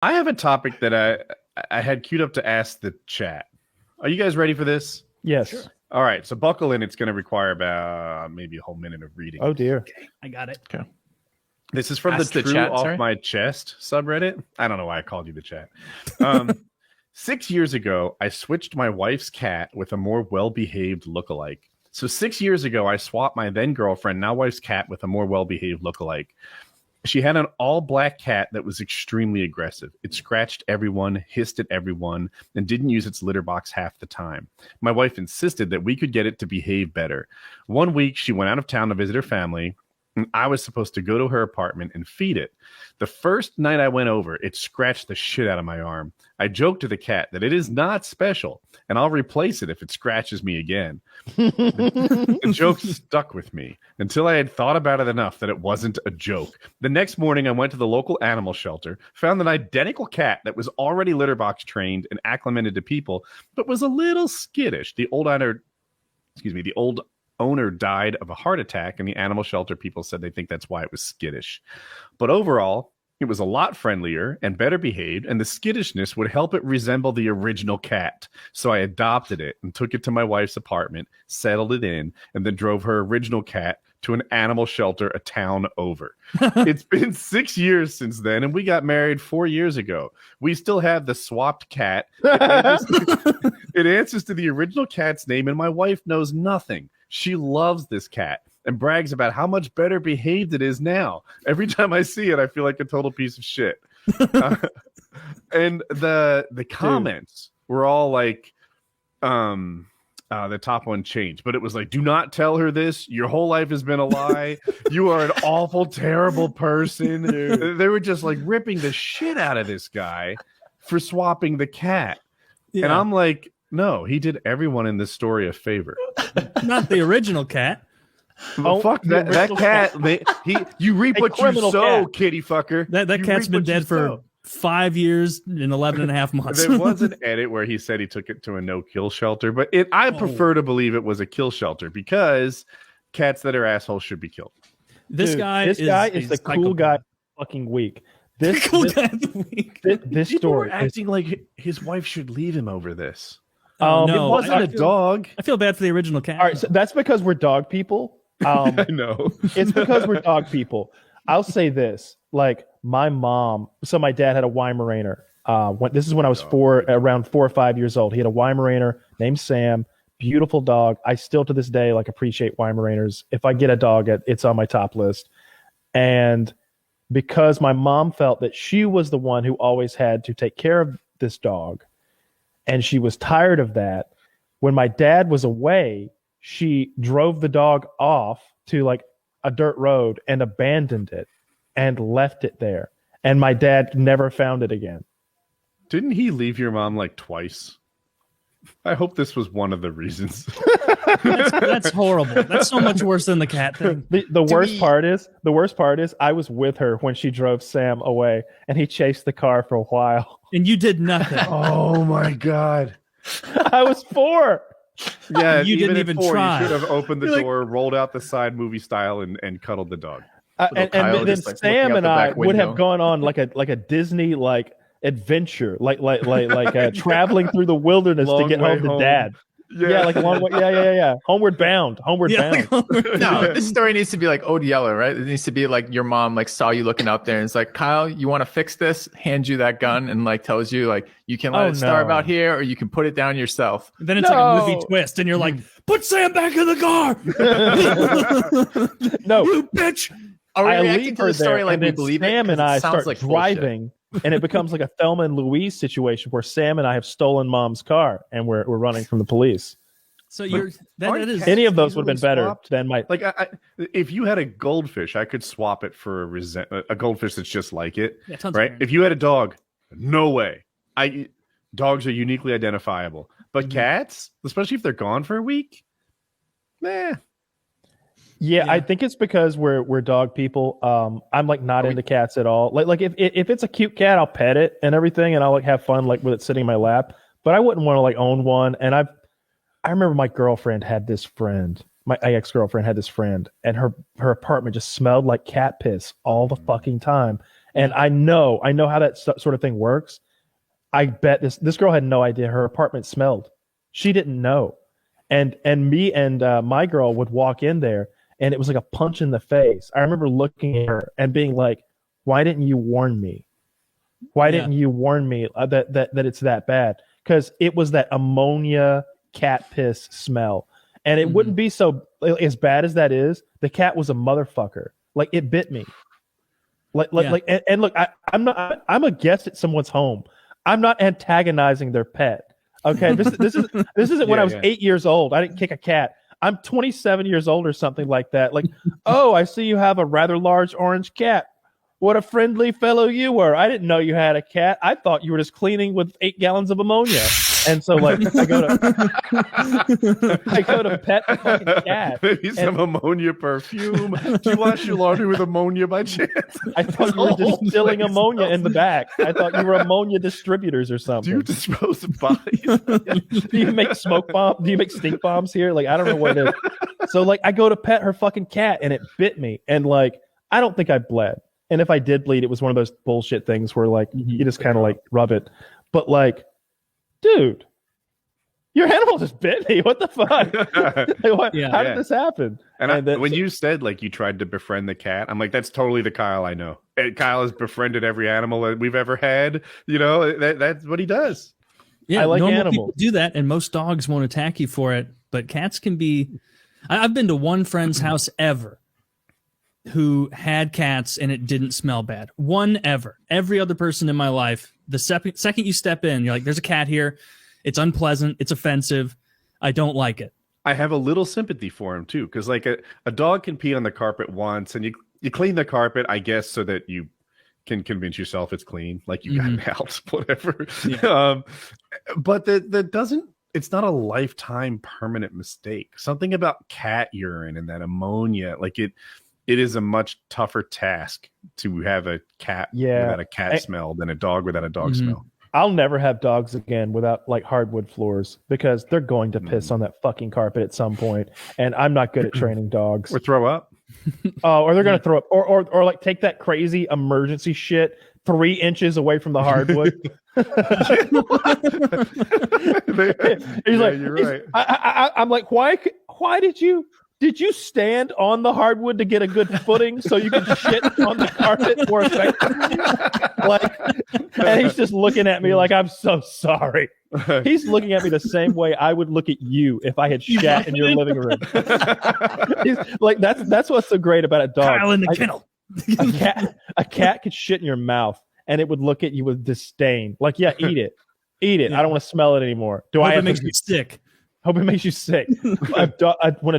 I have a topic that I had queued up to ask the chat. Are you guys ready for this? Yes. Sure. All right, so buckle in. It's going to require about maybe a whole minute of reading. Oh dear. Okay, I got it. Okay. This is from Ask the the True chat, Off sorry? My Chest subreddit. I don't know why I called you the chat. 6 years ago, I switched my wife's cat with a more well-behaved lookalike. So 6 years ago, I swapped my then girlfriend, now wife's cat with a more well-behaved lookalike. She had an all-black cat that was extremely aggressive. It scratched everyone, hissed at everyone, and didn't use its litter box half the time. My wife insisted that we could get it to behave better. One week, she went out of town to visit her family, and I was supposed to go to her apartment and feed it. The first night I went over, it scratched the shit out of my arm. I joked to the cat that it is not special, and I'll replace it if it scratches me again. The joke stuck with me until I had thought about it enough that it wasn't a joke. The next morning, I went to the local animal shelter, found an identical cat that was already litter box trained and acclimated to people, but was a little skittish. The old owner died of a heart attack, and the animal shelter people said they think that's why it was skittish. But overall, it was a lot friendlier and better behaved, and the skittishness would help it resemble the original cat. So I adopted it and took it to my wife's apartment, settled it in, and then drove her original cat to an animal shelter a town over. It's been 6 years since then, and we got married 4 years ago. We still have the swapped cat. It answers to the original cat's name, and my wife knows nothing. She loves this cat and brags about how much better behaved it is now. Every time I see it, I feel like a total piece of shit. And the comments were all like, the top one changed, but it was like, do not tell her this. Your whole life has been a lie. You are an awful, terrible person. They were just like ripping the shit out of this guy for swapping the cat. Yeah. And I'm like, no, he did everyone in this story a favor. Not the original cat. Oh, fuck that cat. You reap what you sow, cat. kitty fucker. That cat's been dead for 5 years and 11 and a half months. There was an edit where he said he took it to a no-kill shelter, but I prefer to believe it was a kill shelter because cats that are assholes should be killed. This guy is the cool guy fucking week. This cool guy of the week. This story acting like his wife should leave him over this. No, it wasn't a dog. I feel bad for the original cat. All right, so that's because we're dog people. I know. It's because we're dog people. I'll say this: like my mom. So my dad had a Weimaraner. This is when I was around 4 or 5 years old. He had a Weimaraner named Sam. Beautiful dog. I still to this day appreciate Weimaraners. If I get a dog, it's on my top list. And because my mom felt that she was the one who always had to take care of this dog, and she was tired of that, when my dad was away, she drove the dog off to a dirt road and abandoned it and left it there. And my dad never found it again. Didn't he leave your mom twice? I hope this was one of the reasons. That's horrible. That's so much worse than the cat thing. The worst part is I was with her when she drove Sam away, and he chased the car for a while. And you did nothing. Oh my God. I was 4. Yeah, you didn't even try. You should have opened the door, rolled out the side movie style, and cuddled the dog. And then Sam and I would have gone on like a Disney adventure, traveling through the wilderness to get home to Dad. Yeah, like a long way. Yeah. Homeward bound. No, this story needs to be like Ode Yeller, right? It needs to be like your mom saw you looking up there and it's like, Kyle, you want to fix this? Hands you that gun and tells you you can let it starve out here or you can put it down yourself. And then it's like a movie twist and you're like, put Sam back in the car. No, you bitch. Are we reacting to the story like we believe Sam it? and I start like driving. And it becomes like a Thelma and Louise situation where Sam and I have stolen Mom's car and we're running from the police. So that is any of those would have been better than my if you had a goldfish, I could swap it for a goldfish that's just like it. Yeah, right? If you had a dog, no way. Dogs are uniquely identifiable, but cats, especially if they're gone for a week, Yeah, I think it's because we're dog people. I'm not into cats at all. If it's a cute cat, I'll pet it and everything, and I'll have fun with it sitting in my lap. But I wouldn't want to own one. And I remember my girlfriend had this friend. My ex-girlfriend had this friend, and her apartment just smelled like cat piss all the fucking time. And I know how that sort of thing works. I bet this girl had no idea her apartment smelled. She didn't know. And me and my girl would walk in there, and it was like a punch in the face. I remember looking at her and being like, "Why didn't you warn me? Why didn't you warn me that it's that bad?" Because it was that ammonia cat piss smell, and it wouldn't be so as bad as that is. The cat was a motherfucker. Like, it bit me. Like and look, I'm a guest at someone's home. I'm not antagonizing their pet. Okay, this isn't when I was 8 years old. I didn't kick a cat. I'm 27 years old or something like that. Like, oh, I see you have a rather large orange cat. What a friendly fellow you were. I didn't know you had a cat. I thought you were just cleaning with 8 gallons of ammonia. And so, like, I go to pet the fucking cat. Maybe some ammonia perfume. Do you wash your laundry with ammonia by chance? I thought you were distilling ammonia in the back. I thought you were ammonia distributors or something. Do you dispose of bodies? Do you make smoke bomb? Do you make stink bombs here? Like, I don't know what it is. So, like, I go to pet her fucking cat, and it bit me. And, like, I don't think I bled. And if I did bleed, it was one of those bullshit things where, like, you just kind of, like, rub it. But, like, dude, your animal just bit me. What the fuck? Like, how did this happen? And when you said, like, you tried to befriend the cat, I'm like, that's totally the Kyle I know. And Kyle has befriended every animal that we've ever had. You know, that's what he does. Yeah, I like normal animals. people do that, and most dogs won't attack you for it. But cats can be. I've been to one friend's house ever who had cats, and it didn't smell bad. One ever. Every other person in my life, the second you step in, you're like, there's a cat here. It's unpleasant. It's offensive. I don't like it. I have a little sympathy for him, too, because, like, a dog can pee on the carpet once, and you clean the carpet, I guess, so that you can convince yourself it's clean, like you got it out, whatever. Yeah. But that doesn't, it's not a lifetime permanent mistake. Something about cat urine and that ammonia, like it is a much tougher task to have a cat without a cat smell than a dog without a dog smell. I'll never have dogs again without, like, hardwood floors, because they're going to piss on that fucking carpet at some point, and I'm not good at training dogs. Or throw up. Oh, or they're gonna throw up, or like take that crazy emergency shit 3 inches away from the hardwood. He's like, you're right. I'm like, why did you stand on the hardwood to get a good footing so you could shit on the carpet more effectively? Like, and he's just looking at me like, I'm so sorry. He's looking at me the same way I would look at you if I had shat in your living room. He's like, that's what's so great about a dog. Kyle in the kennel. A cat could shit in your must, and it would look at you with disdain. Like, yeah, eat it. I don't want to smell it anymore. Hope it makes you sick. Hope it makes you sick. When a